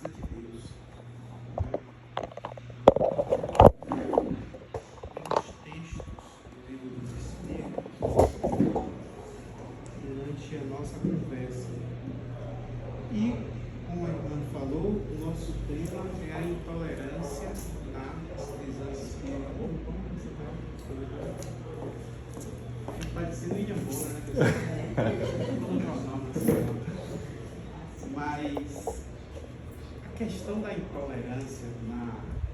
casa de Deus. Pelos textos do livro dos Espíritos, durante a nossa conversa. E, como a irmã falou, o nosso tema é a intolerância na visão espírita. Está dizendo William Bonner, né? No jornal nacional. Mas a questão da intolerância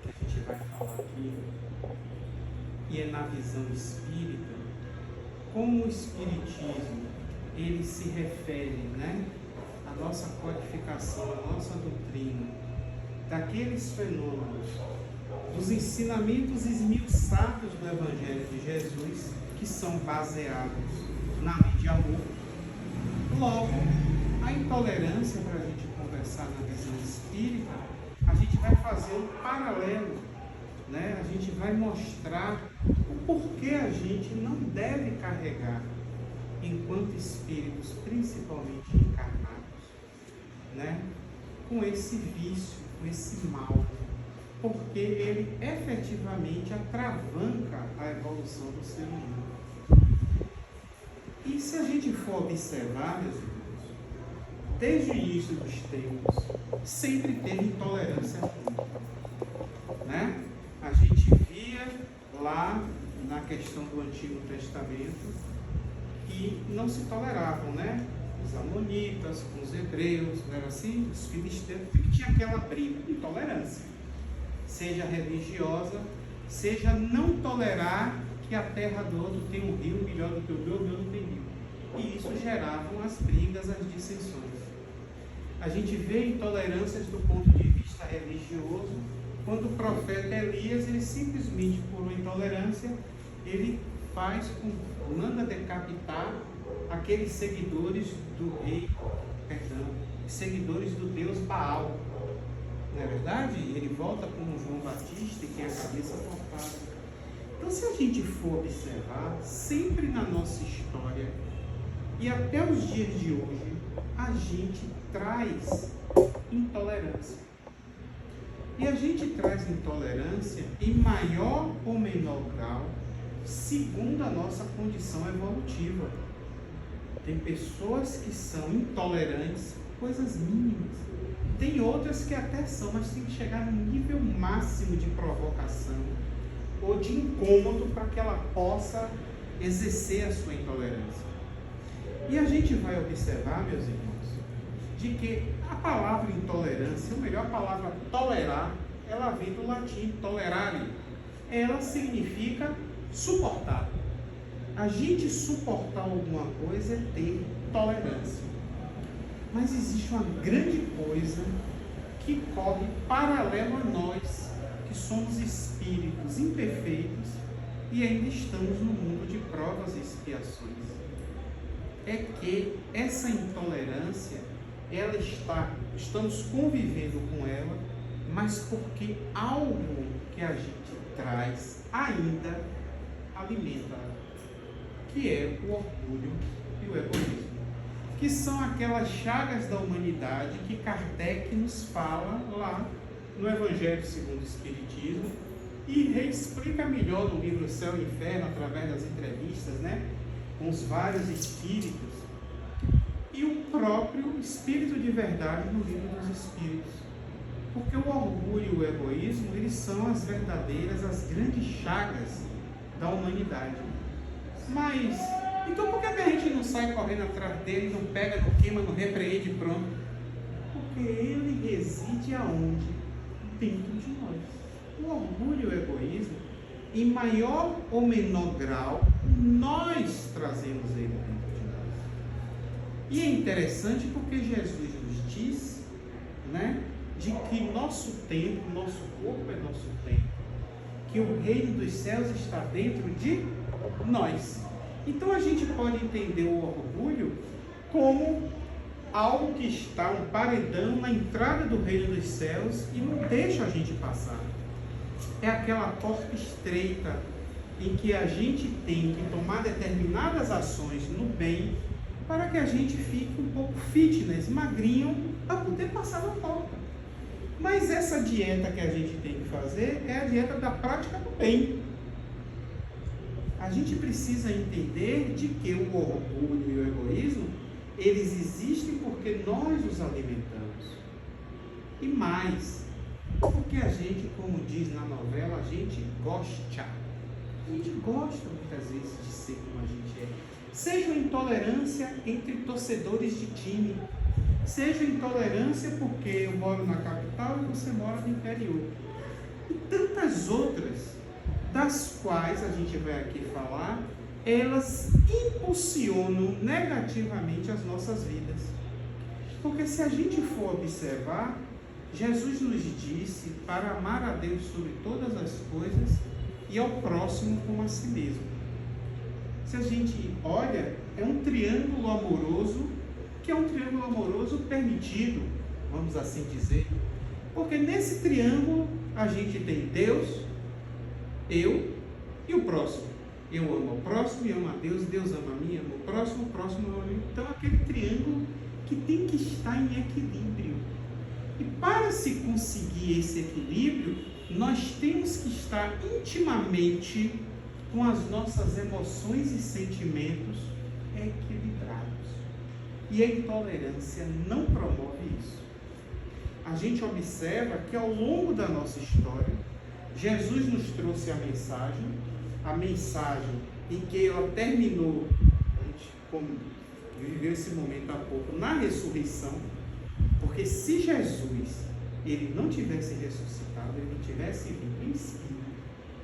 que a gente vai falar aqui, e é na visão espírita, como o espiritismo ele se refere, né, à nossa codificação, à nossa doutrina, daqueles fenômenos, dos ensinamentos esmiuçados do Evangelho de Jesus, que são baseados na lei de amor. Logo, a intolerância, para a gente conversar na visão espírita, a gente vai fazer um paralelo, né? A gente vai mostrar o porquê a gente não deve carregar, enquanto espíritos, principalmente encarnados, né, com esse vício, com esse mal, porque ele efetivamente atravanca a evolução do ser humano. E se a gente for observar, meus irmãos, desde o início dos tempos, sempre teve intolerância pública, né? A gente via lá na questão do Antigo Testamento que não se toleravam, né? Os amonitas com os hebreus, não era assim? Os filisteus, porque tinha aquela briga de intolerância, seja religiosa, seja não tolerar que a terra do outro tem um rio melhor do que o meu não tem rio. E isso geravam as brigas, as dissensões. A gente vê intolerâncias do ponto de vista religioso, quando o profeta Elias, ele simplesmente, por uma intolerância, ele manda decapitar aqueles seguidores do rei, seguidores do deus Baal. Não é verdade? Ele volta como João Batista e tem a cabeça cortada. Então, se a gente for observar, sempre na nossa história, e até os dias de hoje, a gente traz intolerância. E a gente traz intolerância em maior ou menor grau, segundo a nossa condição evolutiva. Tem pessoas que são intolerantes, coisas mínimas. Tem outras que até são, mas tem que chegar no nível máximo de provocação ou de incômodo para que ela possa exercer a sua intolerância. E a gente vai observar, meus irmãos, de que a palavra intolerância, ou melhor, a palavra tolerar, ela vem do latim tolerare. Ela significa suportar. A gente suportar alguma coisa é ter tolerância. Mas existe uma grande coisa que corre paralelo a nós, que somos espíritos imperfeitos e ainda estamos no mundo de provas e expiações. É que essa intolerância, estamos convivendo com ela, mas porque algo que a gente traz ainda alimenta, que é o orgulho e o egoísmo, que são aquelas chagas da humanidade que Kardec nos fala lá no Evangelho segundo o Espiritismo e reexplica melhor no livro Céu e Inferno, através das entrevistas, né, com os vários espíritos, e o próprio Espírito de Verdade no livro dos Espíritos. Porque o orgulho e o egoísmo, eles são as verdadeiras, as grandes chagas da humanidade. Mas, então por que a gente não sai correndo atrás dele, não pega, não queima, não repreende e pronto? Porque ele reside aonde? Dentro de nós. O orgulho e o egoísmo, em maior ou menor grau, nós trazemos ele dentro de nós. E é interessante porque Jesus nos diz, né, de que nosso tempo, nosso corpo é nosso tempo, que o reino dos céus está dentro de nós. Então a gente pode entender o orgulho como algo que está, um paredão na entrada do reino dos céus e não deixa a gente passar. É aquela porta estreita em que a gente tem que tomar determinadas ações no bem para que a gente fique um pouco fitness, magrinho, para poder passar na porta. Mas essa dieta que a gente tem que fazer é a dieta da prática do bem. A gente precisa entender de que o orgulho e o egoísmo, eles existem porque nós os alimentamos. E mais, porque a gente, como diz na novela, a gente gosta. A gente gosta muitas vezes de ser como a gente é. Seja intolerância entre torcedores de time. Seja intolerância porque eu moro na capital e você mora no interior. E tantas outras, das quais a gente vai aqui falar, elas impulsionam negativamente as nossas vidas. Porque se a gente for observar, Jesus nos disse para amar a Deus sobre todas as coisas e ao próximo como a si mesmo. Se a gente olha, é um triângulo amoroso, que é um triângulo amoroso permitido, vamos assim dizer. Porque nesse triângulo a gente tem Deus, eu e o próximo. Eu amo o próximo e amo a Deus, Deus ama a mim, ama o próximo ama a mim. Então aquele triângulo que tem que estar em equilíbrio. E para se conseguir esse equilíbrio, nós temos que estar intimamente com as nossas emoções e sentimentos equilibrados. E a intolerância não promove isso. A gente observa que ao longo da nossa história, Jesus nos trouxe a mensagem em que ela terminou, a gente como viveu esse momento há pouco, na ressurreição, porque se Jesus ele não tivesse ressuscitado, ele não tivesse vindo em espírito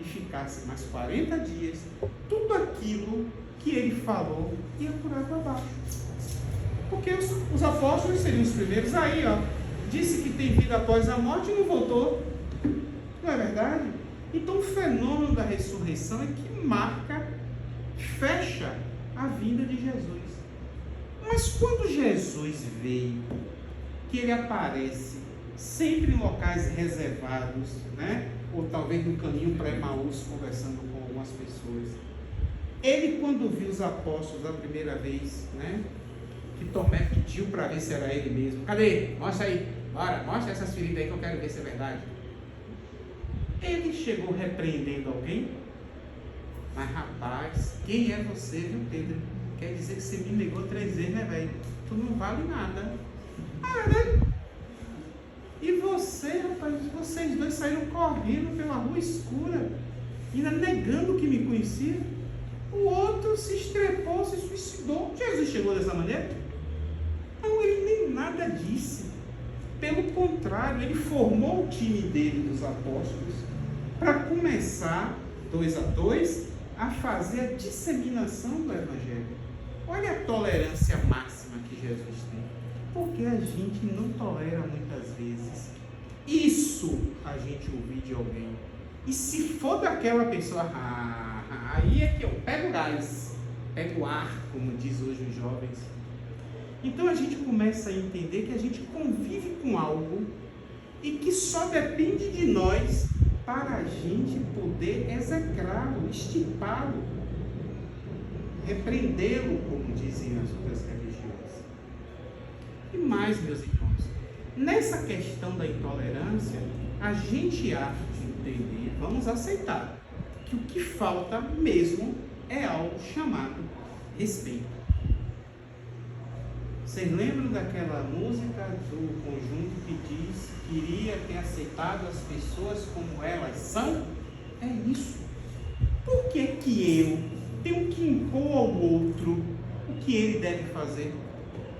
e ficasse mais 40 dias, tudo aquilo que ele falou ia por água abaixo. Porque os apóstolos seriam os primeiros aí, disse que tem vida após a morte e não voltou. Não é verdade? Então o fenômeno da ressurreição é que marca, fecha a vinda de Jesus. Mas quando Jesus veio, que ele aparece sempre em locais reservados, né? Ou talvez no caminho para Emaús, conversando com algumas pessoas. Ele, quando viu os apóstolos a primeira vez, né? Que Tomé pediu para ver se era ele mesmo. Cadê? Mostra aí. Bora, mostra essas feridas aí que eu quero ver se é verdade. Ele chegou repreendendo alguém? Mas rapaz, quem é você, viu, Pedro? Quer dizer que você me negou 3 vezes, né, velho? Tu não vale nada. Ah, né? E você, rapaz, vocês dois saíram correndo pela rua escura, ainda negando que me conhecia. O outro se estrepou, se suicidou. Jesus chegou dessa maneira? Não, ele nem nada disse. Pelo contrário, ele formou o time dele, dos apóstolos, para começar, 2 a 2, a fazer a disseminação do Evangelho. Olha a tolerância máxima que Jesus tem. Porque a gente não tolera muitas vezes isso a gente ouvir de alguém. E se for daquela pessoa, aí é que eu pego gás, pego ar, como diz hoje os jovens. Então a gente começa a entender que a gente convive com algo e que só depende de nós para a gente poder execrá-lo, estipá-lo, repreendê-lo, como dizem as outras religiões. E mais, meus irmãos, nessa questão da intolerância, a gente há de entender, vamos aceitar, que o que falta mesmo é algo chamado respeito. Vocês lembram daquela música do conjunto que diz que iria ter aceitado as pessoas como elas são? É isso. Por que que eu tenho que impor ao outro o que ele deve fazer?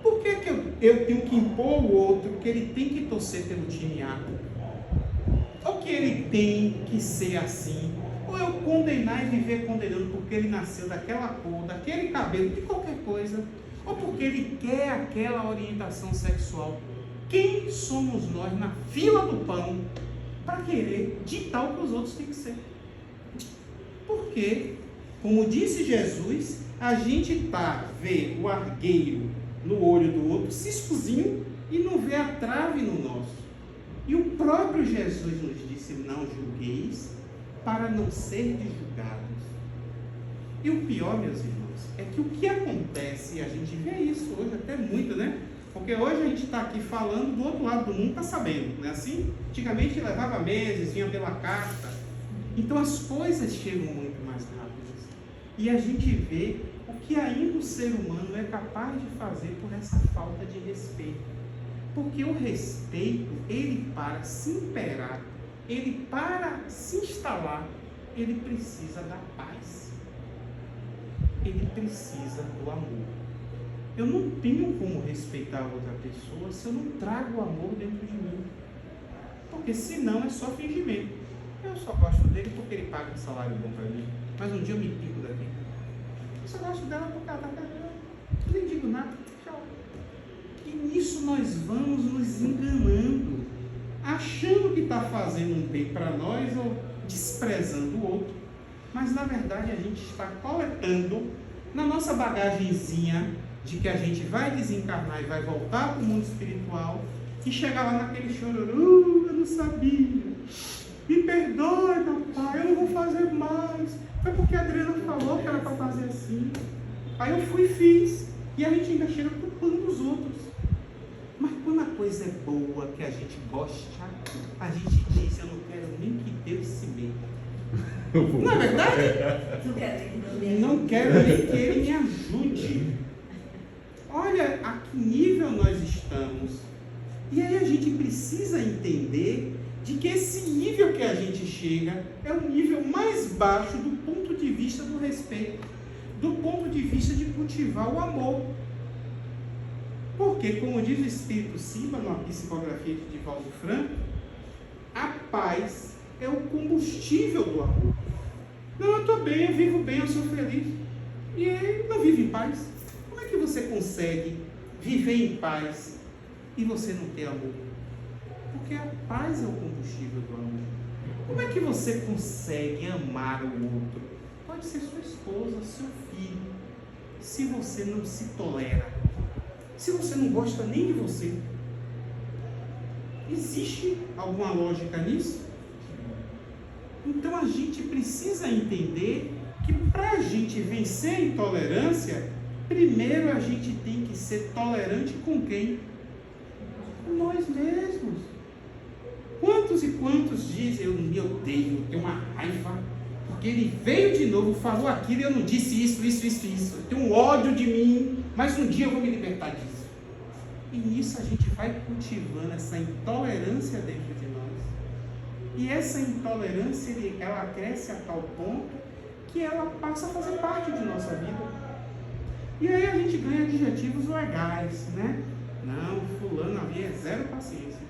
Por que que eu tenho que impor ao outro que ele tem que torcer pelo time A? Ou que ele tem que ser assim? Ou eu condenar e viver condenando porque ele nasceu daquela cor, daquele cabelo, de qualquer coisa? Ou porque ele quer aquela orientação sexual? Quem somos nós na fila do pão para querer ditar o que os outros têm que ser? Porque, como disse Jesus, a gente vê o argueiro no olho do outro, ciscozinho, e não vê a trave no nosso. E o próprio Jesus nos disse: não julgueis para não serdes julgados. E o pior, meus irmãos, é que o que acontece, e a gente vê isso hoje até muito, né? Porque hoje a gente está aqui falando, do outro lado do mundo está sabendo, não é assim? Antigamente levava meses, vinha pela carta. Então as coisas chegam muito mais rápidas. E a gente vê o que ainda o ser humano é capaz de fazer por essa falta de respeito. Porque o respeito, ele para se imperar, ele para se instalar, ele precisa da paz. Ele precisa do amor. Eu não tenho como respeitar outra pessoa se eu não trago o amor dentro de mim. Porque senão é só fingimento. Eu só gosto dele porque ele paga um salário bom para mim. Mas um dia eu me pico daqui. Eu só gosto dela porque ela está cagando. Eu nem digo nada. Tchau. E nisso nós vamos nos enganando, achando que está fazendo um bem para nós ou desprezando o outro. Mas na verdade a gente está coletando na nossa bagagenzinha de que a gente vai desencarnar e vai voltar para o mundo espiritual e chegar lá naquele chororô, eu não sabia, me perdoe, papai, eu não vou fazer mais, foi porque a Adriana falou que era para fazer assim, aí eu fui e fiz, e a gente ainda chega culpando os outros. Mas quando a coisa é boa, que a gente gosta, a gente diz, eu não quero nem que Deus se meta. Não é verdade? Não quero nem que Ele me ajude. Olha a que nível nós estamos. E aí a gente precisa entender de que esse nível que a gente chega é o nível mais baixo do ponto de vista do respeito, do ponto de vista de cultivar o amor. Porque, como diz o Espírito Simba, numa psicografia de Divaldo Franco, a paz é o combustível do amor. Não, eu estou bem, eu vivo bem, eu sou feliz. E ele não vive em paz. Como é que você consegue viver em paz e você não ter amor? Porque a paz é o combustível do amor. Como é que você consegue amar o outro? Pode ser sua esposa, seu filho. Se você não se tolera, se você não gosta nem de você, existe alguma lógica nisso? Então a gente precisa entender que para a gente vencer a intolerância, primeiro a gente tem que ser tolerante com quem? Com nós mesmos. Quantos e quantos dizem, eu me odeio, eu tenho uma raiva, porque ele veio de novo, falou aquilo e eu não disse isso. Eu tenho um ódio de mim, mas um dia eu vou me libertar disso. E nisso a gente vai cultivando essa intolerância dentro de nós. E essa intolerância, ela cresce a tal ponto que ela passa a fazer parte de nossa vida. E aí a gente ganha adjetivos legais, né? Não, fulano ali é zero paciência.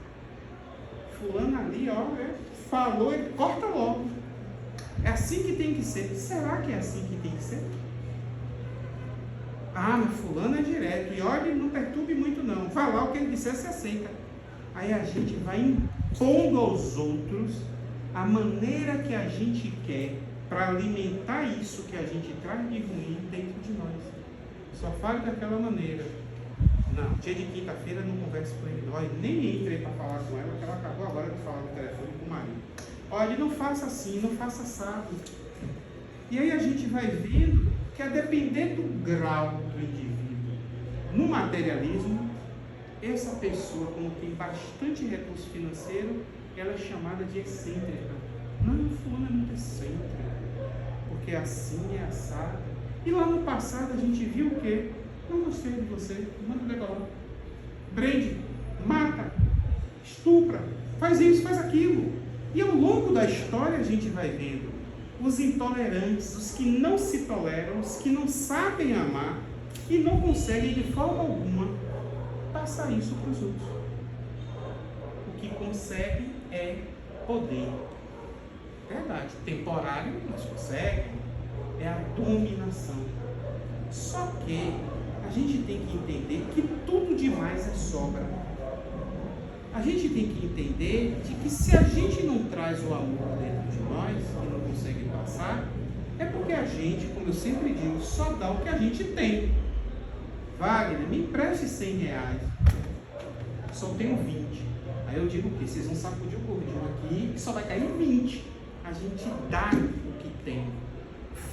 Fulano ali, ó, falou, ele corta logo. É assim que tem que ser. Será que é assim que tem que ser? Ah, mas fulano é direto. E olha, não perturbe muito não. Vai lá, o que ele disser, se aceita. Aí a gente vai impondo aos outros a maneira que a gente quer para alimentar isso que a gente traz de ruim dentro de nós. Só fale daquela maneira. Não, dia de quinta-feira não converso com ele. Olha, nem entrei para falar com ela, porque ela acabou agora de falar no telefone com o marido. Olha, não faça assim, não faça assado. E aí a gente vai vendo que a depender do grau do indivíduo no materialismo, essa pessoa, como tem bastante recurso financeiro, ela é chamada de excêntrica. Não, fulano é muito excêntrica, porque assim é assado. E lá no passado a gente viu o quê? Não gostei de você, manda decolar. Prende, mata, estupra, faz isso, faz aquilo. E ao longo da história a gente vai vendo os intolerantes, os que não se toleram, os que não sabem amar e não conseguem de forma alguma passar isso para os outros. O que consegue é poder. Verdade, temporário, mas consegue. É a dominação. Só que a gente tem que entender que tudo demais é sobra. A gente tem que entender de que se a gente não traz o amor dentro de nós e não consegue passar, é porque a gente, como eu sempre digo, só dá o que a gente tem. Wagner, me empreste 100 reais. Só tenho 20. Aí eu digo o quê? Vocês vão sacudir o gordinho aqui que só vai cair 20. A gente dá o que tem.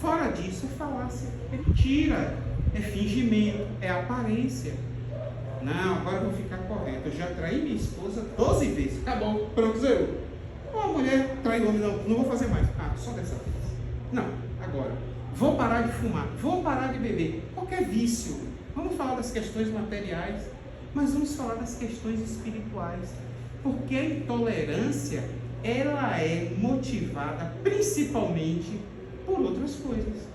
Fora disso é falácia, é mentira, é fingimento, é aparência. Não, agora eu vou ficar correto. Eu já traí minha esposa 12 vezes. Acabou, pronto, zerou. Uma mulher trai o homem, não vou fazer mais. Ah, só dessa vez. Não, agora. Vou parar de fumar, vou parar de beber. Qualquer vício. Vamos falar das questões materiais, mas vamos falar das questões espirituais. Porque a intolerância, ela é motivada principalmente por outras coisas.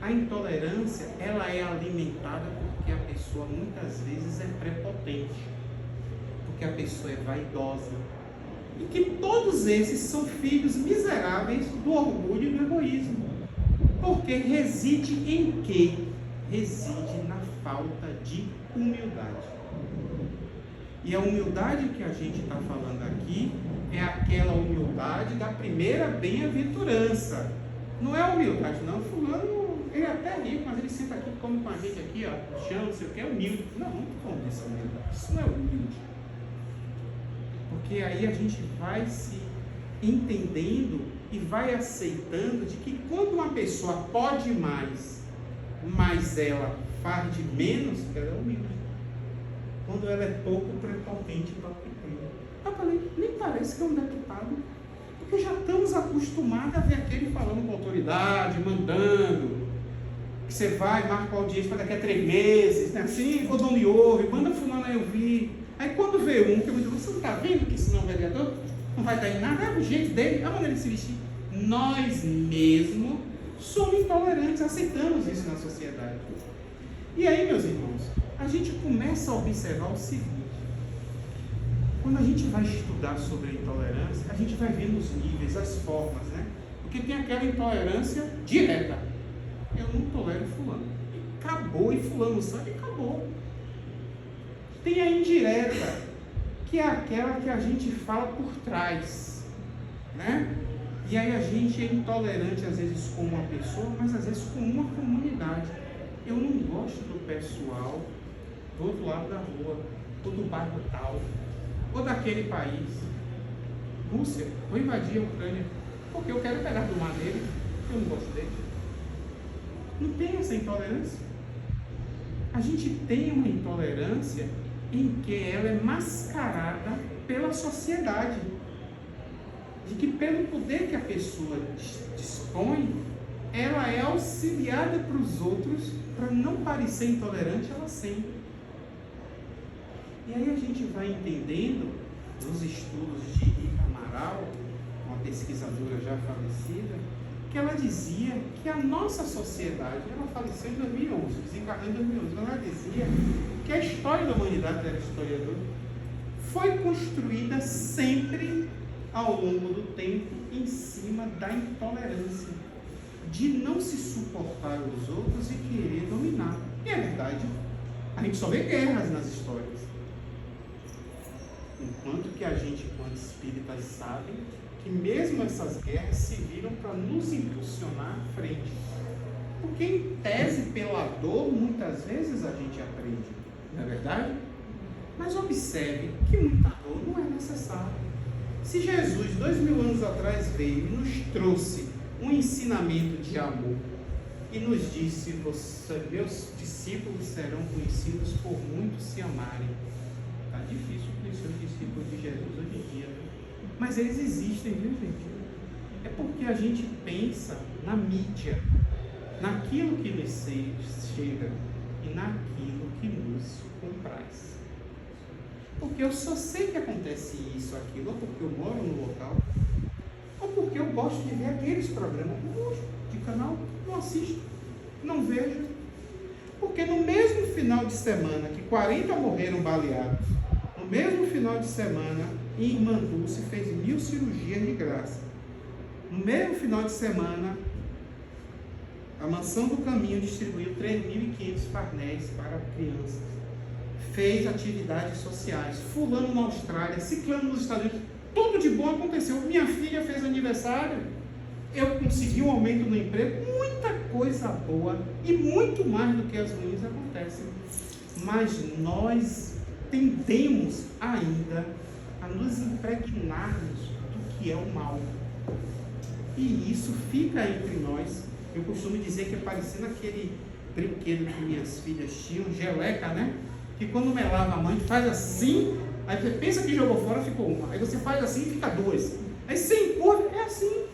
A intolerância, ela é alimentada porque a pessoa muitas vezes é prepotente, porque a pessoa é vaidosa, e que todos esses são filhos miseráveis do orgulho e do egoísmo. Porque reside em quê? Reside na falta de humildade. E a humildade que a gente está falando aqui é aquela humildade da primeira bem-aventurança. Não é humildade, não. Fulano, ele é até rico, mas ele senta aqui, come com a gente aqui, ó, no chão, não sei o que, é humilde. Não estou falando dessa humildade. Isso não é humilde. Porque aí a gente vai se entendendo e vai aceitando de que quando uma pessoa pode mais, mas ela faz de menos, ela é humilde. Quando ela é pouco prepotente para pequeno. Eu falei, nem parece que é um deputado, porque já estamos acostumados a ver aquele falando com autoridade, mandando, que você vai, marca a audiência para daqui a 3 meses, né? Assim, o dono me ouve, manda fulano aí ouvir. Aí quando vê um, que eu digo, você não está vendo que isso não é um vereador? Não vai dar em nada, é o jeito dele, a maneira de se vestir. Nós mesmos somos intolerantes, aceitamos isso na sociedade. E aí, meus irmãos, a gente começa a observar o seguinte: quando a gente vai estudar sobre a intolerância, a gente vai vendo os níveis, as formas, né? Porque tem aquela intolerância direta. Eu não tolero fulano. E acabou, e fulano sabe, acabou. Tem a indireta, que é aquela que a gente fala por trás, né? E aí a gente é intolerante às vezes com uma pessoa, mas às vezes com uma comunidade. Eu não gosto do pessoal do outro lado da rua, ou do bairro tal, ou daquele país. Rússia, vou invadir a Ucrânia, porque eu quero pegar do mar dele, eu não gosto dele. Não tem essa intolerância. A gente tem uma intolerância em que ela é mascarada pela sociedade. De que pelo poder que a pessoa dispõe, ela é auxiliada para os outros para não parecer intolerante, ela sempre. E aí a gente vai entendendo, nos estudos de Rita Amaral, uma pesquisadora já falecida, que ela dizia que a nossa sociedade, ela faleceu em 2011, desencarnou em 2011, ela dizia que a história da humanidade, era historiadora, foi construída sempre ao longo do tempo em cima da intolerância, de não se suportar os outros e querer dominar. E é verdade, a gente só vê guerras nas histórias. Enquanto que a gente, quando espíritas, sabe que mesmo essas guerras serviram para nos impulsionar à frente. Porque em tese, pela dor, muitas vezes a gente aprende, não é verdade? Mas observe que muita dor não é necessária. Se Jesus, 2000 anos atrás, veio e nos trouxe um ensinamento de amor e nos disse, meus discípulos serão conhecidos por muitos se amarem. Está difícil conhecer os discípulos de Jesus hoje em dia, né? Mas eles existem, viu, gente? É porque a gente pensa na mídia, naquilo que nos chega e naquilo que nos compraz. Porque eu só sei que acontece isso, aquilo, ou porque eu moro no local, ou porque eu gosto de ver aqueles programas. Eu gosto de canal, não assisto, não vejo. Porque no mesmo final de semana que 40 morreram baleados, no mesmo final de semana, em Irmandu se fez 1000 cirurgias de graça. No mesmo final de semana, a Mansão do Caminho distribuiu 3.500 painéis para crianças. Fez atividades sociais. Fulano na Austrália, ciclano nos Estados Unidos. Tudo de bom aconteceu. Minha filha fez aniversário. Eu consegui um aumento no emprego. Muita coisa boa e muito mais do que as ruins acontecem. Mas nós tendemos ainda a nos impregnarmos do que é o mal. E isso fica entre nós. Eu costumo dizer que é parecendo aquele brinquedo que minhas filhas tinham, geleca, né? que quando melava a mãe, faz assim, aí você pensa que jogou fora, ficou uma. Aí você faz assim e fica duas. Aí você empurra, é assim.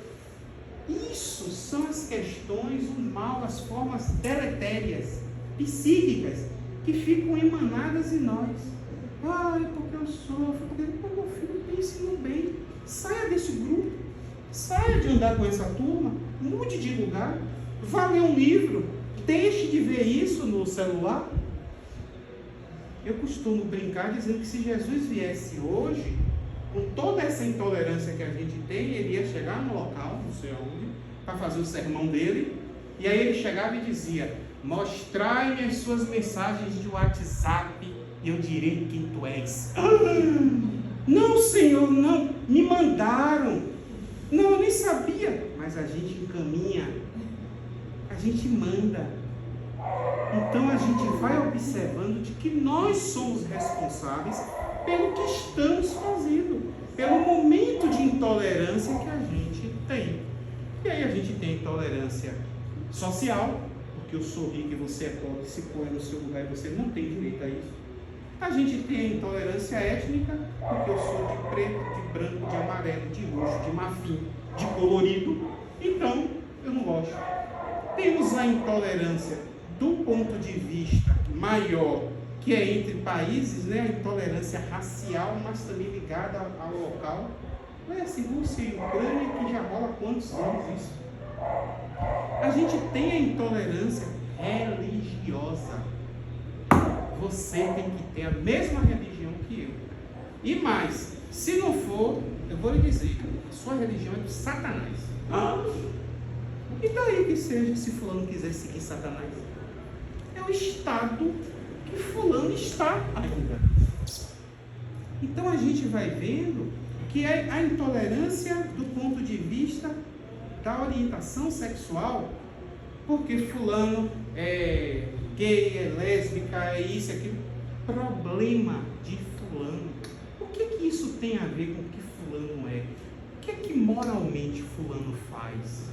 Isso são as questões, o mal, as formas deletérias, psíquicas, que ficam emanadas em nós. Ai, porque eu sofro, porque meu filho, pense no bem. Saia desse grupo, saia de andar com essa turma, mude de lugar, vá ler um livro, deixe de ver isso no celular. Eu costumo brincar dizendo que se Jesus viesse hoje, com toda essa intolerância que a gente tem, ele ia chegar no local, não sei onde, para fazer o sermão dele, e aí ele chegava e dizia: mostrai-me as suas mensagens de WhatsApp e eu direi quem tu és. Não, Senhor, não, me mandaram. Não, eu nem sabia. Mas a gente encaminha, a gente manda. Então a gente vai observando de que nós somos responsáveis pelo que estamos fazendo, pelo momento de intolerância que a gente tem. E aí a gente tem a intolerância social, porque eu sou rico e você é pobre, se põe no seu lugar e você não tem direito a isso. A gente tem a intolerância étnica, porque eu sou de preto, de branco, de amarelo, de roxo, de marfim, de colorido, então eu não gosto. Temos a intolerância do ponto de vista maior, que é entre países, né? A intolerância racial, mas também ligada ao local. Não é assim, Rússia e Ucrânia, que já rola há quantos anos isso? A gente tem a intolerância religiosa. Você tem que ter a mesma religião que eu. E mais, se não for, eu vou lhe dizer, a sua religião é de Satanás. E daí que seja, se fulano quiser seguir Satanás? É o estado que fulano está ainda. Então a gente vai vendo que é a intolerância do ponto de vista da orientação sexual, porque fulano é gay, é lésbica, é isso, é aquilo. Problema de fulano. O que isso tem a ver com o que fulano é? O que moralmente fulano faz?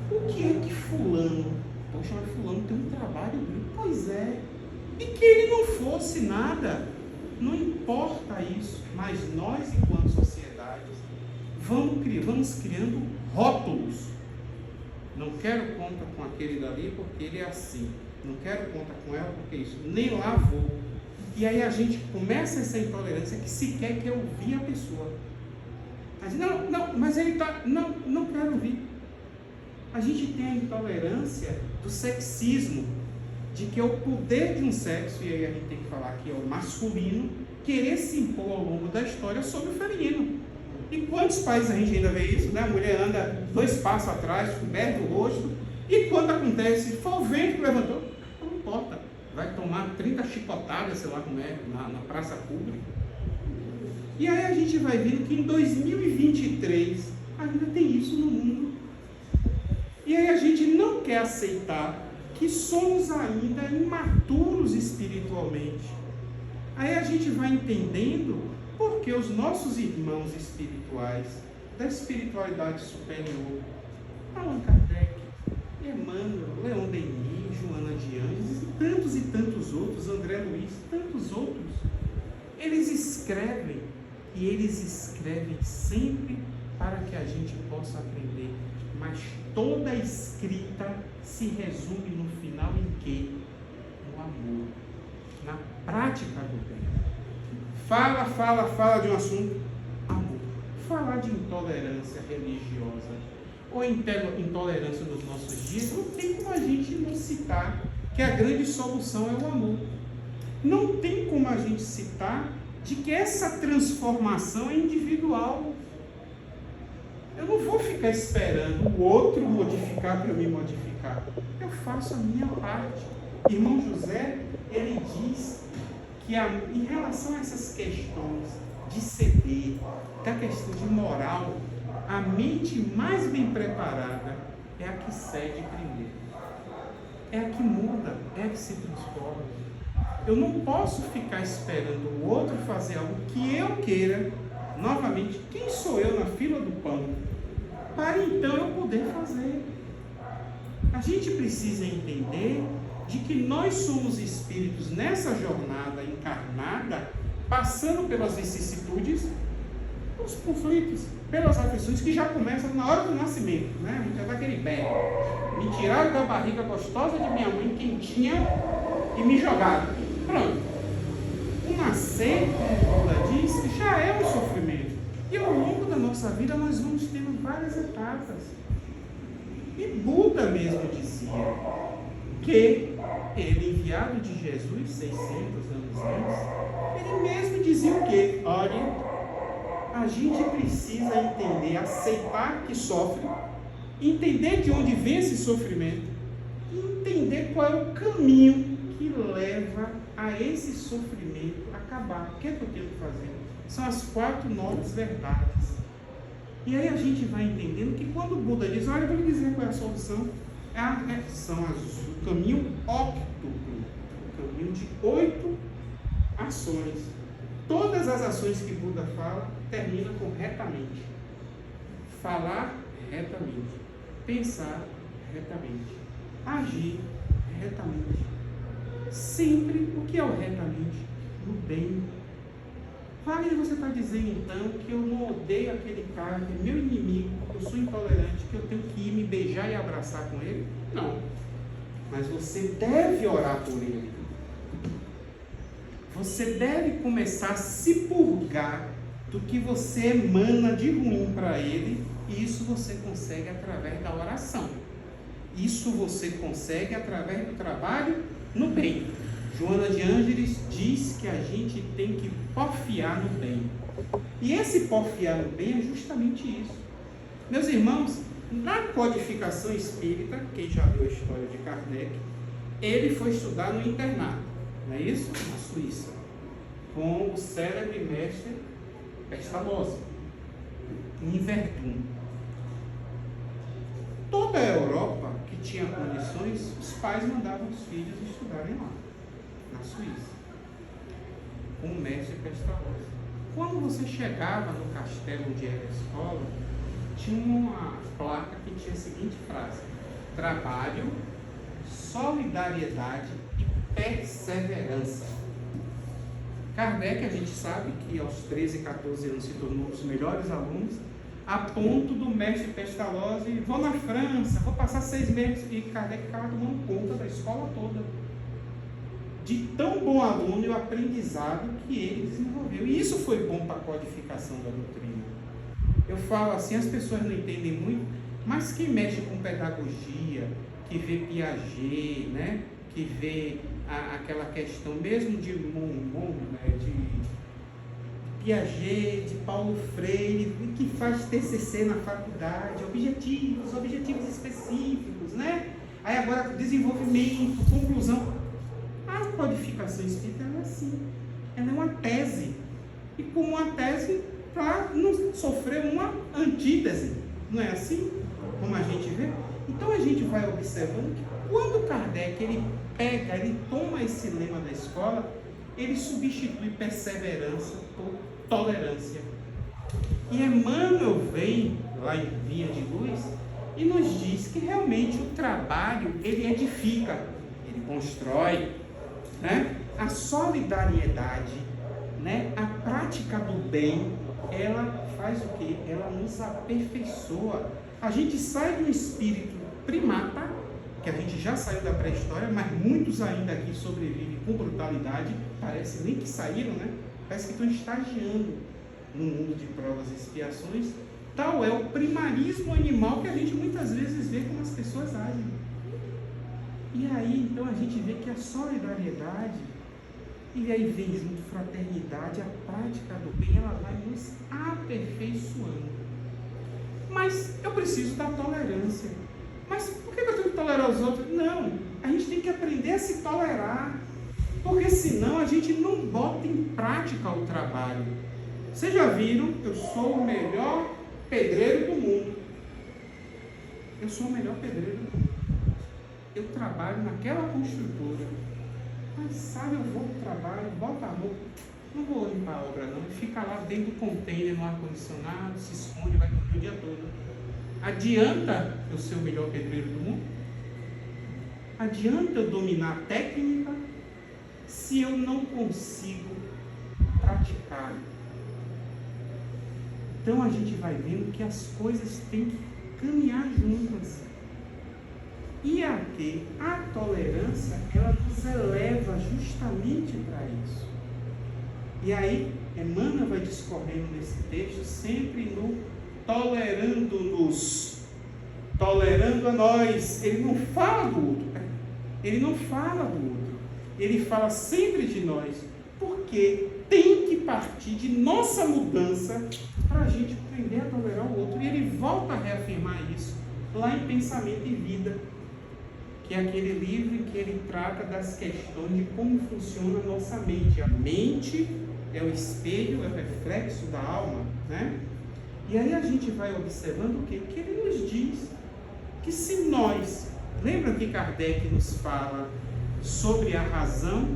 O que fulano... Poxa, mas fulano tem um trabalho grande. Pois é. E que ele não fosse nada. Não importa isso. Mas nós, enquanto sociedade, vamos criando rótulos. Não quero conta com aquele dali porque ele é assim. Não quero conta com ela porque isso. Nem lá vou. E aí a gente começa essa intolerância que se quer que eu ouvir a pessoa. A gente, não, mas ele está... Não quero ouvir. A gente tem a intolerância do sexismo, de que é o poder de um sexo, e aí a gente tem que falar que é o masculino, querer se impor ao longo da história sobre o feminino. Em quantos países a gente ainda vê isso, né? A mulher anda 2 passos atrás, coberto o rosto, e quando acontece, foi o vento que levantou, não importa, vai tomar 30 chicotadas, sei lá como é, na praça pública. E aí a gente vai vendo que em 2023 ainda tem isso no mundo. E aí a gente não quer aceitar que somos ainda imaturos espiritualmente. Aí a gente vai entendendo porque os nossos irmãos espirituais, da espiritualidade superior, Allan Kardec, Emmanuel, Leon Denis, Joana de Anjos e tantos outros, André Luiz, tantos outros, eles escrevem, e eles escrevem sempre para que a gente possa aprender. Mas toda a escrita se resume no final em quê? No amor, na prática do bem. Fala de um assunto, amor. Falar de intolerância religiosa ou intolerância nos nossos dias, não tem como a gente não citar que a grande solução é o amor. Não tem como a gente citar de que essa transformação é individual. Eu não vou ficar esperando o outro modificar para me modificar. Eu faço a minha parte. Irmão José, ele diz que em relação a essas questões de ceder, da questão de moral, a mente mais bem preparada é a que cede primeiro. É a que muda, é a que se transforma. Eu não posso ficar esperando o outro fazer algo que eu queira. Novamente, quem sou eu na fila do pão? Para então eu poder fazer. A gente precisa entender de que nós somos espíritos nessa jornada encarnada, passando pelas vicissitudes, os conflitos, pelas aflições que já começam na hora do nascimento, né? A gente já dá aquele berro. Me tiraram da barriga gostosa de minha mãe, quentinha, e me jogaram. Pronto. O nascer, como Buda diz, já é um sofrimento. E ao longo da nossa vida nós vamos tendo várias etapas. E Buda mesmo dizia que ele, enviado de Jesus 600 anos antes, ele mesmo dizia o quê? Olha, a gente precisa entender, aceitar que sofre, entender de onde vem esse sofrimento, e entender qual é o caminho que leva a esse sofrimento acabar. O que é que eu tenho que fazer? São as 4 nobres verdades. E aí a gente vai entendendo que quando o Buda diz, olha, eu vou lhe dizer qual é a solução, são o caminho óptuplo, o caminho de 8 ações. Todas as ações que Buda fala terminam com retamente. Falar retamente. Pensar retamente. Agir retamente. Sempre o que é o retamente? No bem. Wagner, você está dizendo então que eu não odeio aquele cara que é meu inimigo, que eu sou intolerante, que eu tenho que ir me beijar e abraçar com ele? Não. Mas você deve orar por ele. Você deve começar a se purgar do que você emana de ruim para ele, e isso você consegue através da oração. Isso você consegue através do trabalho no bem. Joana de Ângeles diz que a gente tem que porfiar no bem. E esse porfiar no bem é justamente isso. Meus irmãos, na codificação espírita, quem já viu a história de Kardec, ele foi estudar no internato, não é isso? Na Suíça, com o célebre mestre Pestalozzi, em Verdun. Toda a Europa que tinha condições, os pais mandavam os filhos estudarem lá, na Suíça, com o mestre Pestalozzi. Quando você chegava no castelo onde era a escola, tinha uma placa que tinha a seguinte frase: trabalho, solidariedade e perseverança. Kardec, a gente sabe que aos 13, 14 anos se tornou um dos melhores alunos, a ponto do mestre Pestalozzi, vou na França, vou passar 6 meses, e Kardec ficava tomando conta da escola toda. De tão bom aluno e o aprendizado que ele desenvolveu. E isso foi bom para a codificação da doutrina. Eu falo assim, as pessoas não entendem muito, mas quem mexe com pedagogia, que vê Piaget, né? Que vê aquela questão mesmo de né? De Piaget, de Paulo Freire, que faz TCC na faculdade, objetivos específicos, né? Aí agora desenvolvimento, conclusão. A codificação espírita é assim, ela é uma tese, e como uma tese, para não sofrer uma antítese, não é assim como a gente vê? Então a gente vai observando que quando Kardec ele toma esse lema da escola, ele substitui perseverança por tolerância. E Emmanuel vem lá em Via de Luz e nos diz que realmente o trabalho ele edifica, ele constrói, né? A solidariedade, né? A prática do bem, ela faz o quê? Ela nos aperfeiçoa. A gente sai do espírito primata, que a gente já saiu da pré-história, mas muitos ainda aqui sobrevivem com brutalidade, parece nem que saíram, né? Parece que estão estagiando no mundo de provas e expiações. Tal é o primarismo animal que a gente muitas vezes vê como as pessoas agem. E aí, então, a gente vê que a solidariedade, e aí vem junto fraternidade, a prática do bem, ela vai nos aperfeiçoando. Mas eu preciso da tolerância. Mas por que eu tenho que tolerar os outros? Não, a gente tem que aprender a se tolerar, porque senão a gente não bota em prática o trabalho. Vocês já viram, eu sou o melhor pedreiro do mundo. Eu sou o melhor pedreiro do mundo. Eu trabalho naquela construtora. Mas sabe, eu vou para o trabalho, boto a roupa, não vou limpar a obra não, fica lá dentro do container, no ar-condicionado, se esconde, vai dormir o dia todo. Adianta eu ser o melhor pedreiro do mundo? Adianta eu dominar a técnica se eu não consigo praticar? Então a gente vai vendo que as coisas têm que caminhar juntas. E aqui, a tolerância, ela nos eleva justamente para isso. E aí, Emmanuel vai discorrendo nesse texto, sempre no tolerando-nos, tolerando a nós. Ele não fala do outro, ele não fala do outro, ele fala sempre de nós, porque tem que partir de nossa mudança para a gente aprender a tolerar o outro. E ele volta a reafirmar isso lá em Pensamento e Vida, que é aquele livro em que ele trata das questões de como funciona a nossa mente. A mente é o espelho, é o reflexo da alma, né? E aí a gente vai observando o quê? Que ele nos diz que se nós... Lembra que Kardec nos fala sobre a razão,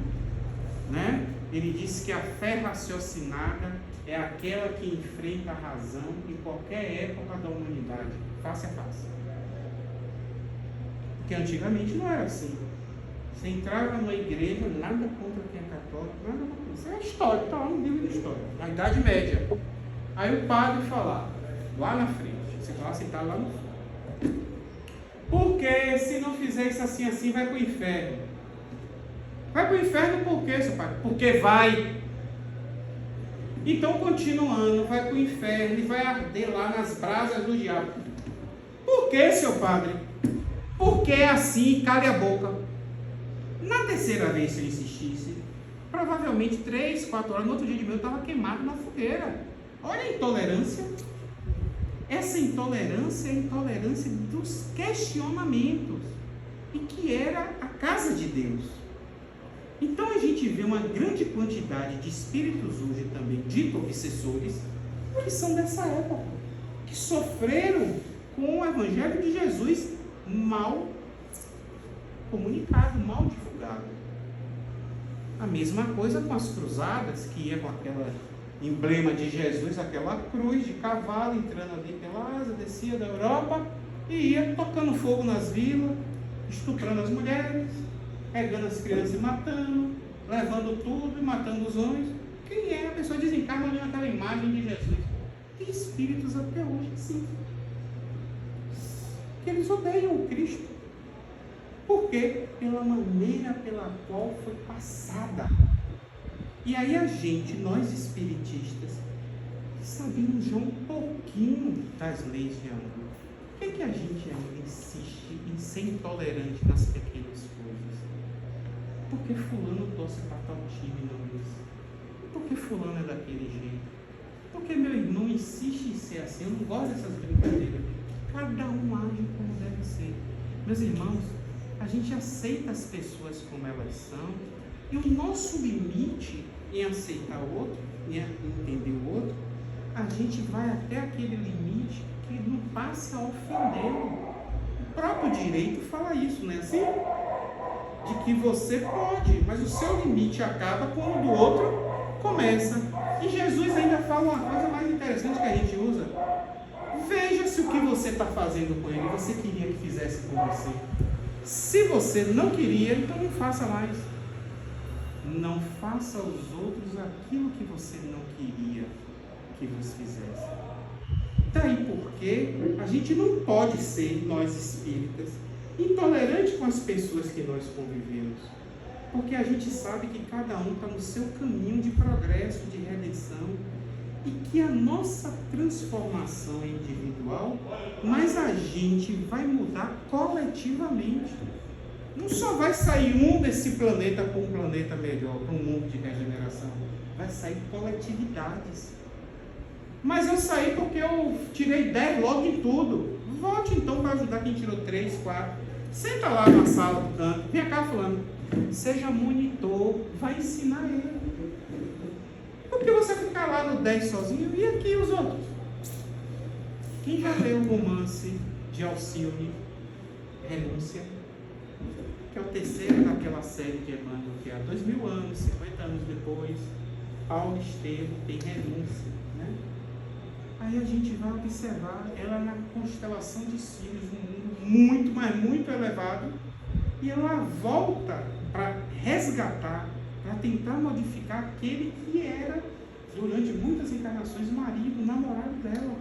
né? Ele diz que a fé raciocinada é aquela que enfrenta a razão em qualquer época da humanidade, face a face. Porque antigamente não era assim. Você entrava numa igreja, nada contra quem é católico, nada contra. Isso é história, está lá no livro de história, na Idade Média. Aí o padre falava, lá na frente, você vai citar lá no fundo. Porque se não fizer isso assim, assim, vai para o inferno. Vai para o inferno por quê, seu pai? Porque vai. Então, continuando, vai para o inferno e vai arder lá nas brasas do diabo. Por quê, seu padre? Porque é assim, cale a boca. Na terceira vez, se eu insistisse, provavelmente 3, 4 horas, no outro dia de manhã, eu estava queimado na fogueira. Olha a intolerância. Essa intolerância é a intolerância dos questionamentos, e que era a casa de Deus. Então a gente vê uma grande quantidade de espíritos hoje também, dito obsessores, que são dessa época, que sofreram com o Evangelho de Jesus mal comunicado, mal divulgado. A mesma coisa com as cruzadas, que ia com aquela emblema de Jesus, aquela cruz de cavalo, entrando ali pela asa, descia da Europa e ia tocando fogo nas vilas, estuprando as mulheres, pegando as crianças e matando, levando tudo e matando os homens. Quem é? A pessoa desencarna olhando aquela imagem de Jesus. Tem espíritos até hoje assim, que eles odeiam o Cristo. Por quê? Pela maneira pela qual foi passada. E aí a gente, nós espiritistas, sabemos já um pouquinho das leis de amor. Por que a gente ainda insiste em ser intolerante nas pequenas coisas? Porque fulano torce para tal time, não isso. Porque fulano é daquele jeito. Porque meu irmão insiste em ser assim. Eu não gosto dessas brincadeiras. Cada um age como deve ser. Meus irmãos, a gente aceita as pessoas como elas são, e o nosso limite em aceitar o outro, em entender o outro, a gente vai até aquele limite que não passa a ofendê-lo. O próprio direito fala isso, não é assim? De que você pode, mas o seu limite acaba quando o do outro começa. E Jesus ainda fala uma coisa mais interessante que a gente usa. Veja se o que você está fazendo com ele, você queria que fizesse com você. Se você não queria, então não faça mais. Não faça aos outros aquilo que você não queria que vos fizesse. Daí porque a gente não pode ser, nós espíritas, intolerante com as pessoas que nós convivemos. Porque a gente sabe que cada um está no seu caminho de progresso, de redenção, e que a nossa transformação é individual, mas a gente vai mudar coletivamente. Não só vai sair um desse planeta para um planeta melhor, para um mundo de regeneração. Vai sair coletividades. Mas eu saí porque eu tirei 10 logo em tudo. Volte então para ajudar quem tirou 3, 4. Senta lá na sala do canto. Vem cá falando. Seja monitor. Vai ensinar ele. Porque você ficar lá no 10 sozinho e aqui os outros. Quem já leu o romance de Alcione, Renúncia? Que é o terceiro daquela série de Emmanuel, que há 2000 anos, 50 anos depois, Paulo Estevam tem renúncia, né? Aí a gente vai observar ela na constelação de Sírios, um mundo muito, mas muito elevado, E ela volta para resgatar, para tentar modificar aquele que era, durante muitas encarnações, marido, namorado dela.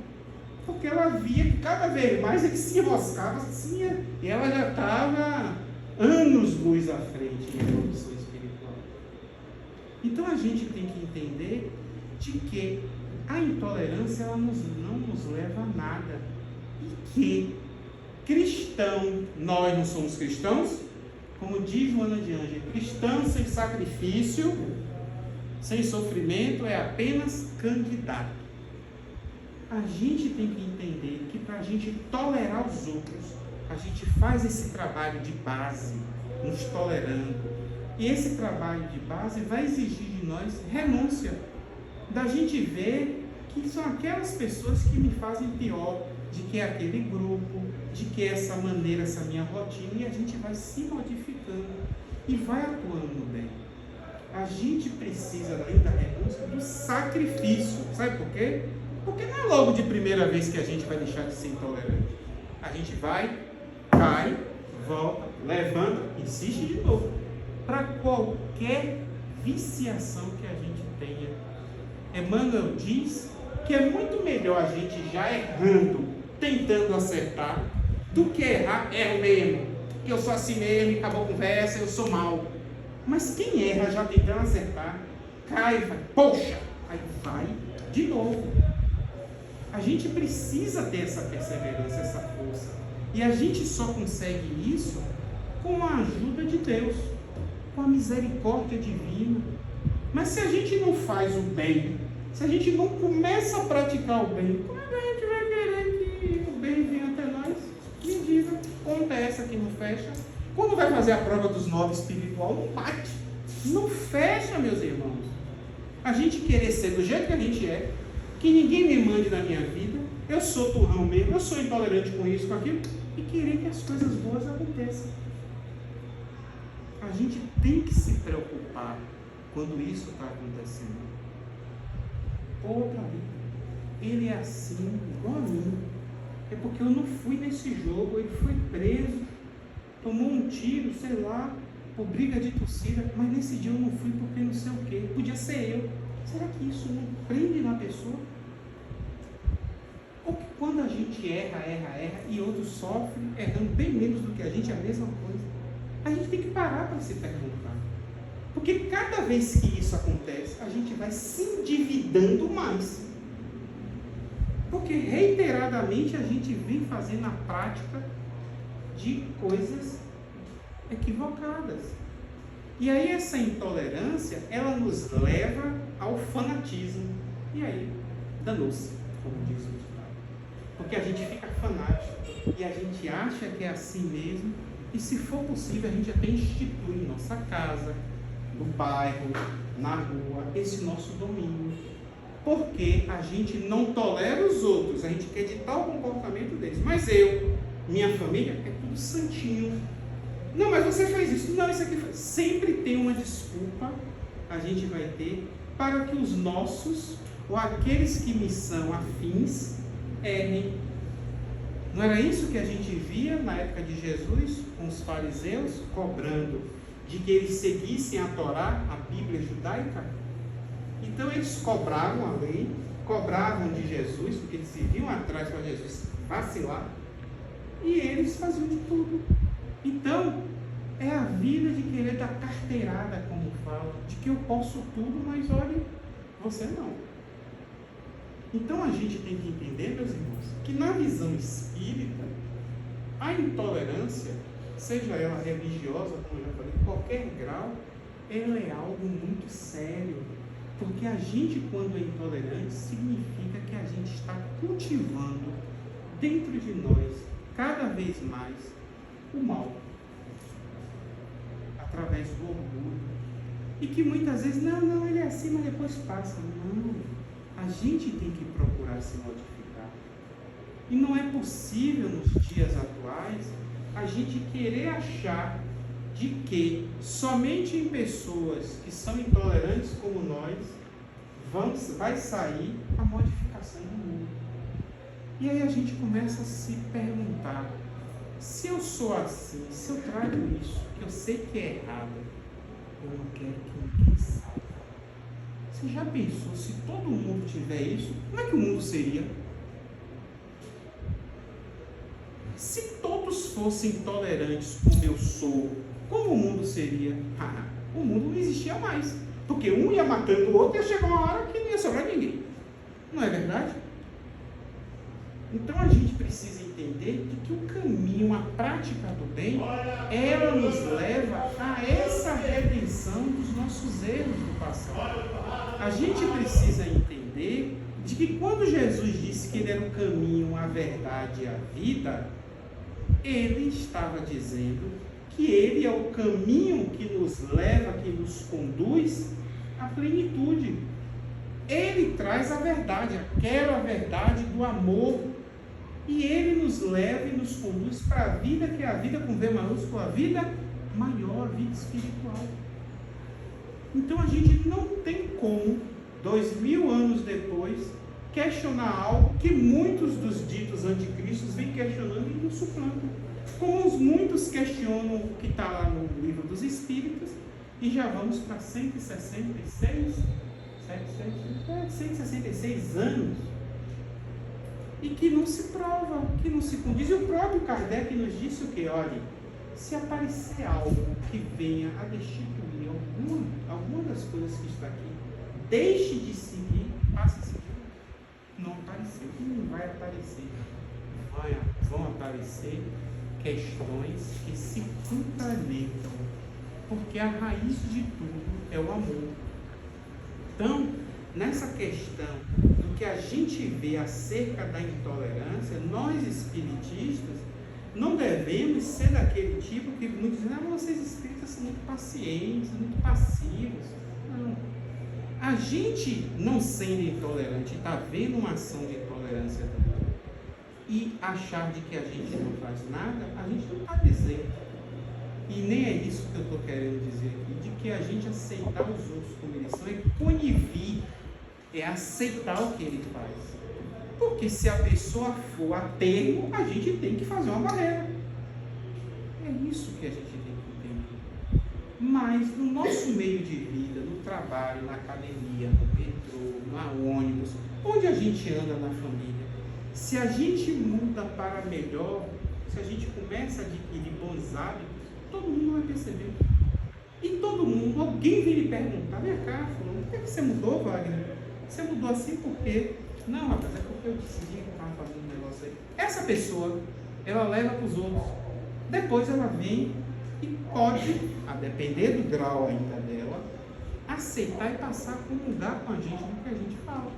Porque ela via que cada vez mais ele se enroscava assim, e ela já estava anos-luz à frente em evolução espiritual. Então a gente tem que entender de que a intolerância ela não nos leva a nada. E que cristão, nós não somos cristãos? Como diz Joana de Ângeles, cristão sem sacrifício, sem sofrimento, é apenas candidato. A gente tem que entender que para a gente tolerar os outros, a gente faz esse trabalho de base, nos tolerando. E esse trabalho de base vai exigir de nós renúncia. Da gente ver que são aquelas pessoas que me fazem pior, de que é aquele grupo, de que é essa maneira, essa minha rotina, e a gente vai se modificando e vai atuando bem. A gente precisa, além da renúncia, do sacrifício. Sabe por quê? Porque não é logo de primeira vez que a gente vai deixar de ser intolerante. A gente vai, cai, volta, levanta, insiste de novo. Para qualquer viciação que a gente tenha. Emmanuel diz que é muito melhor a gente já errando, tentando acertar, do que errar, erro mesmo, que eu sou assim mesmo, acabou a conversa, eu sou mal. Mas quem erra já tentando acertar, cai, vai, poxa, aí vai de novo. A gente precisa ter essa perseverança, essa força. E a gente só consegue isso com a ajuda de Deus, com a misericórdia divina. Mas se a gente não faz o bem, se a gente não começa a praticar o bem, como é que a gente vai querer que o bem venha até nós? Me diga, conta essa que não fecha. Quando vai fazer a prova dos 9 espiritual, não bate. Não fecha, meus irmãos. A gente querer ser do jeito que a gente é, que ninguém me mande na minha vida, eu sou turrão mesmo, eu sou intolerante com isso, com aquilo, e querer que as coisas boas aconteçam. A gente tem que se preocupar quando isso está acontecendo. Outra ali, ele é assim, igual a mim. É porque eu não fui nesse jogo, ele foi preso, tomou um tiro, sei lá, por briga de torcida, mas nesse dia eu não fui porque não sei o quê, podia ser eu. Será que isso não prende na pessoa? Ou que quando a gente erra, e outros sofrem, errando bem menos do que a gente, é a mesma coisa. A gente tem que parar para se perguntar. Porque cada vez que isso acontece, a gente vai se endividando mais. Porque reiteradamente a gente vem fazendo a prática de coisas equivocadas. E aí essa intolerância, ela nos leva ao fanatismo. E aí, danou-se, como diz o ditado. Porque a gente fica fanático e a gente acha que é assim mesmo. E se for possível, a gente até institui em nossa casa, no bairro, na rua, esse nosso domínio. Porque a gente não tolera os outros, a gente quer ditar o comportamento deles. Mas eu, minha família, é tudo santinho. Não, mas você fez isso. Não, isso aqui foi. Sempre tem uma desculpa, a gente vai ter, para que os nossos, ou aqueles que me são afins, errem. Não era isso que a gente via na época de Jesus, com os fariseus, cobrando de que eles seguissem a Torá, a Bíblia judaica? Então eles cobravam a lei, cobravam de Jesus, porque eles se viam atrás para Jesus vacilar, e eles faziam de tudo. Então, é a vida de querer dar carteirada, como fala, de que eu posso tudo, mas olha, você não. Então a gente tem que entender, meus irmãos, que na visão espírita, a intolerância, seja ela religiosa, como eu já falei, qualquer grau, ela é algo muito sério. Porque a gente, quando é intolerante, significa que a gente está cultivando dentro de nós, cada vez mais, o mal. Através do orgulho. E que muitas vezes, não, ele é assim, mas depois passa. Não. A gente tem que procurar se modificar. E não é possível, nos dias atuais, a gente querer achar de que somente em pessoas que são intolerantes como nós vai sair a modificação do mundo. E aí a gente começa a se perguntar, Se eu sou assim, se eu trago isso, que eu sei que é errado, eu não quero que ninguém saiba. Você já pensou, se todo mundo tiver isso, como é que o mundo seria? Se todos fossem tolerantes como eu sou, como o mundo seria? O mundo não existia mais. Porque um ia matando o outro e ia chegar uma hora que não ia sobrar ninguém. Não é verdade? Então a gente precisa entender de que o caminho, a prática do bem, ela nos leva a essa redenção dos nossos erros do passado. A gente precisa entender de que quando Jesus disse que ele era o caminho, a verdade e a vida, ele estava dizendo que ele é o caminho que nos leva, que nos conduz à plenitude. Ele traz a verdade, aquela verdade do amor. E ele nos leva e nos conduz para a vida, que é a vida com V maiúsculo, a vida maior, a vida espiritual. Então a gente não tem como, 2000 anos depois, questionar algo que muitos dos ditos anticristos vêm questionando e nos suplantam. Como muitos questionam o que está lá no livro dos Espíritos, e já vamos para 166 anos, e que não se prova, que não se condiz. E o próprio Kardec nos disse o que? Olha, se aparecer algo que venha a destituir alguma das coisas que está aqui, deixe de seguir, passe a seguir. Não apareceu, e não vai aparecer. Vão aparecer questões que se complementam, porque a raiz de tudo é o amor. Então, nessa questão do que a gente vê acerca da intolerância, nós espiritistas não devemos ser daquele tipo que muitos dizem, vocês espíritas são muito pacientes, muito passivos. Não. A gente, não sendo intolerante, está vendo uma ação de intolerância e achar de que a gente não faz nada, a gente não está dizendo. E nem é isso que eu estou querendo dizer aqui, de que a gente aceitar os outros como eles são, é conivir, é aceitar o que ele faz. Porque se a pessoa for a termo, a gente tem que fazer uma barreira. É isso que a gente tem que entender. Mas no nosso meio de vida, no trabalho, na academia, no metrô, no ônibus, onde a gente anda na família, se a gente muda para melhor, se a gente começa a adquirir bons hábitos, todo mundo vai perceber. E todo mundo, alguém vem lhe perguntar, vem cá, fulano, por que você mudou, Wagner? Você mudou assim por quê? Não, rapaz, é porque eu decidi que eu estava fazendo um negócio aí. Essa pessoa, ela leva para os outros. Depois ela vem e pode, a depender do grau ainda dela, aceitar e passar a comungar com a gente no que a gente fala.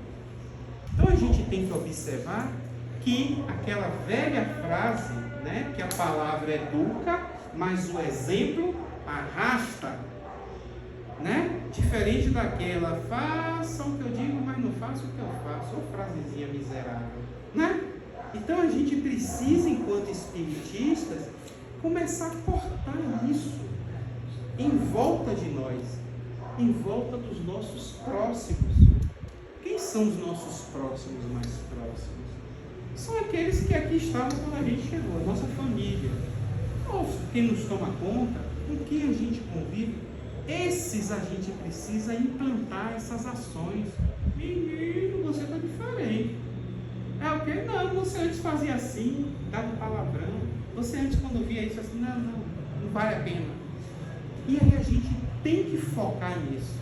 Então a gente tem que observar que aquela velha frase, né, que a palavra educa, mas o exemplo arrasta, né? Diferente daquela, faça o que eu digo, mas não faça o que eu faço, ou frasezinha miserável, né? Então a gente precisa, enquanto espiritistas, começar a cortar isso em volta de nós, em volta dos nossos próximos. Quem são os nossos próximos mais próximos? São aqueles que aqui estavam quando a gente chegou, a nossa família. Ou quem nos toma conta, com quem a gente convive. Esses a gente precisa implantar essas ações. Menino, você está diferente. É o quê? Não, você antes fazia assim, dava palavrão. Você antes, quando via isso, assim, não vale a pena. E aí a gente tem que focar nisso.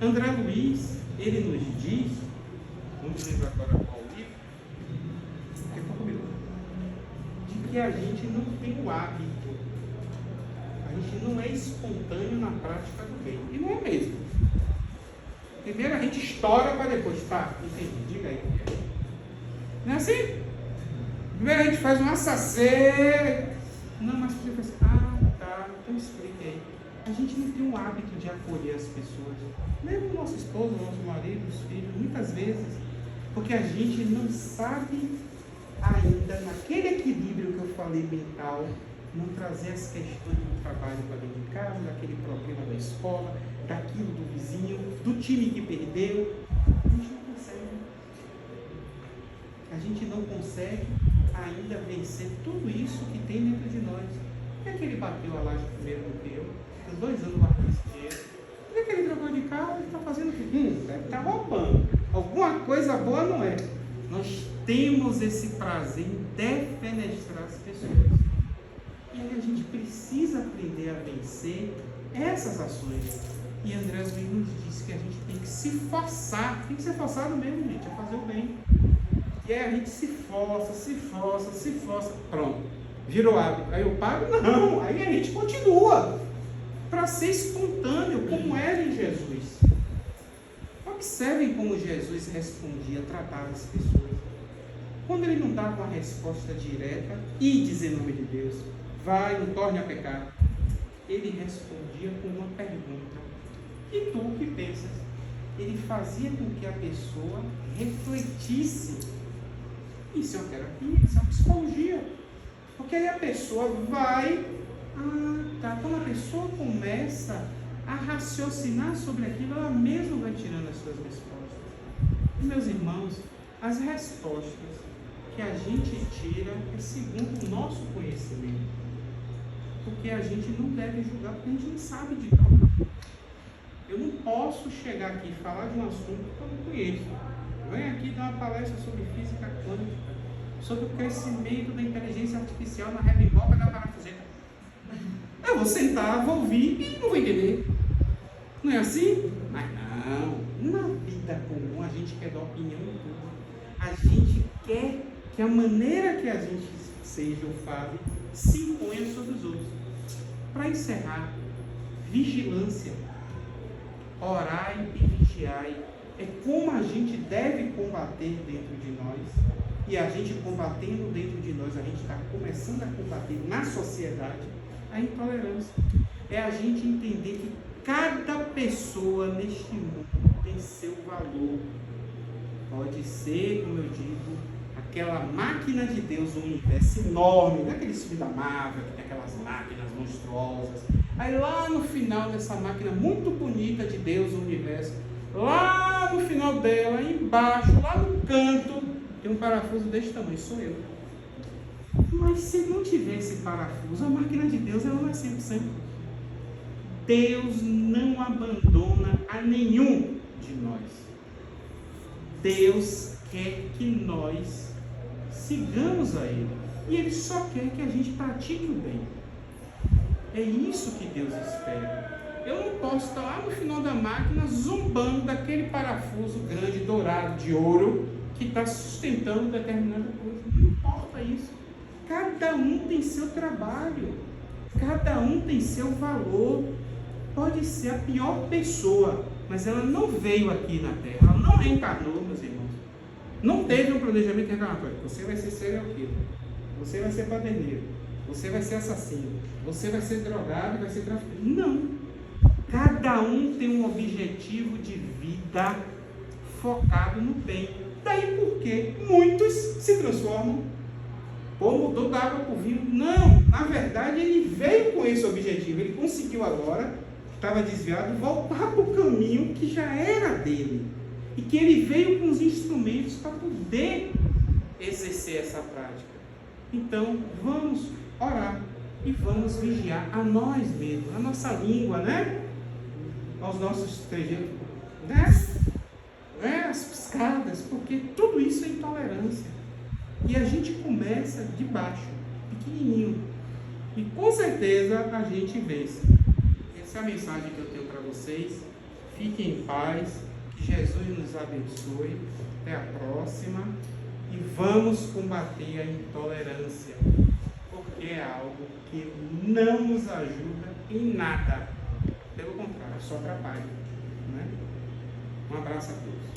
André Luiz, ele nos diz, vamos lembrar agora qual livro, de que a gente não tem o hábito. A gente não é espontâneo na prática do bem. E não é mesmo. Primeiro a gente estoura para depois. Tá, entendi, diga aí. Não é assim? Primeiro a gente faz um assacê. Não, mas você faz assim, tá, então explica aí. A gente não tem o hábito de acolher as pessoas. Mesmo o nosso esposo, o nosso marido, os filhos, muitas vezes. Porque a gente não sabe ainda, naquele equilíbrio que eu falei mental, não trazer as questões do trabalho para dentro de casa, daquele problema da escola, daquilo do vizinho, do time que perdeu. A gente não consegue. A gente não consegue ainda vencer tudo isso que tem dentro de nós. Por que é que ele bateu a laje primeiro do que eu? Os 2 anos bateu esse dinheiro. Por que é que ele trocou de carro? Ele está fazendo o quê? Deve estar roubando. Alguma coisa boa não é. Nós temos esse prazer em defenestrar as pessoas. E aí a gente precisa aprender a vencer essas ações. E André Luiz nos disse que a gente tem que se forçar, tem que ser forçado mesmo, gente, a fazer o bem. E aí a gente se força, pronto, virou hábito. Aí eu paro? Não, aí a gente continua, para ser espontâneo, como era em Jesus. Observem como Jesus respondia, tratava as pessoas. Quando ele não dava uma resposta direta, ides em nome de Deus, vai, não torne a pecar, ele respondia com uma pergunta. E tu, o que pensas? Ele fazia com que a pessoa refletisse. Isso é uma terapia, isso é uma psicologia. Porque aí a pessoa vai... Quando a pessoa começa a raciocinar sobre aquilo, ela mesma vai tirando as suas respostas. E, meus irmãos, as respostas que a gente tira é segundo o nosso conhecimento. Porque a gente não deve julgar, porque a gente não sabe de nada. Eu não posso chegar aqui e falar de um assunto que eu não conheço. Venho aqui dar uma palestra sobre física quântica, sobre o crescimento da inteligência artificial na reboca da parafuseta. Eu vou sentar, vou ouvir e não vou entender. Não é assim? Mas não. Na vida comum a gente quer dar opinião em tudo. A gente quer que a maneira que a gente seja ou fale se imponha sobre os outros. Para encerrar, vigilância. Orai e vigiai. É como a gente deve combater dentro de nós. E a gente combatendo dentro de nós, a gente está começando a combater na sociedade a intolerância. É a gente entender que cada pessoa neste mundo tem seu valor. Pode ser, como eu digo, aquela máquina de Deus, um universo enorme, não é aquele filme da Marvel, que tem aquelas máquinas monstruosas. Aí lá no final dessa máquina muito bonita de Deus, o universo, lá no final dela, embaixo, lá no canto, tem um parafuso desse tamanho, sou eu. Mas se não tiver esse parafuso, a máquina de Deus ela não é 100%. Deus não abandona a nenhum de nós. Deus quer que nós sigamos a Ele. E Ele só quer que a gente pratique o bem. É isso que Deus espera. Eu não posso estar lá no final da máquina zumbando daquele parafuso grande, dourado, de ouro, que está sustentando determinada coisa. Não importa isso. Cada um tem seu trabalho. Cada um tem seu valor. Pode ser a pior pessoa, mas ela não veio aqui na Terra. Ela não reencarnou, meus irmãos. Não teve um planejamento reencarnatório. Você vai ser serial killer. Você vai ser paderneiro. Você vai ser assassino. Você vai ser drogado e vai ser traficante. Não. Cada um tem um objetivo de vida focado no bem. Daí porque muitos se transformam. Pô, mudou da água para o vinho. Não, na verdade ele veio com esse objetivo. Ele conseguiu agora, estava desviado, voltar para o caminho que já era dele. E que ele veio com os instrumentos para poder exercer essa prática. Então, vamos orar e vamos vigiar a nós mesmos, a nossa língua, né? Aos nossos trejeitos, né? As piscadas, porque tudo isso é intolerância. E a gente começa de baixo, pequenininho. E com certeza a gente vence. Essa é a mensagem que eu tenho para vocês. Fiquem em paz. Que Jesus nos abençoe. Até a próxima. E vamos combater a intolerância. Porque é algo que não nos ajuda em nada. Pelo contrário, só atrapalha. Né? Um abraço a todos.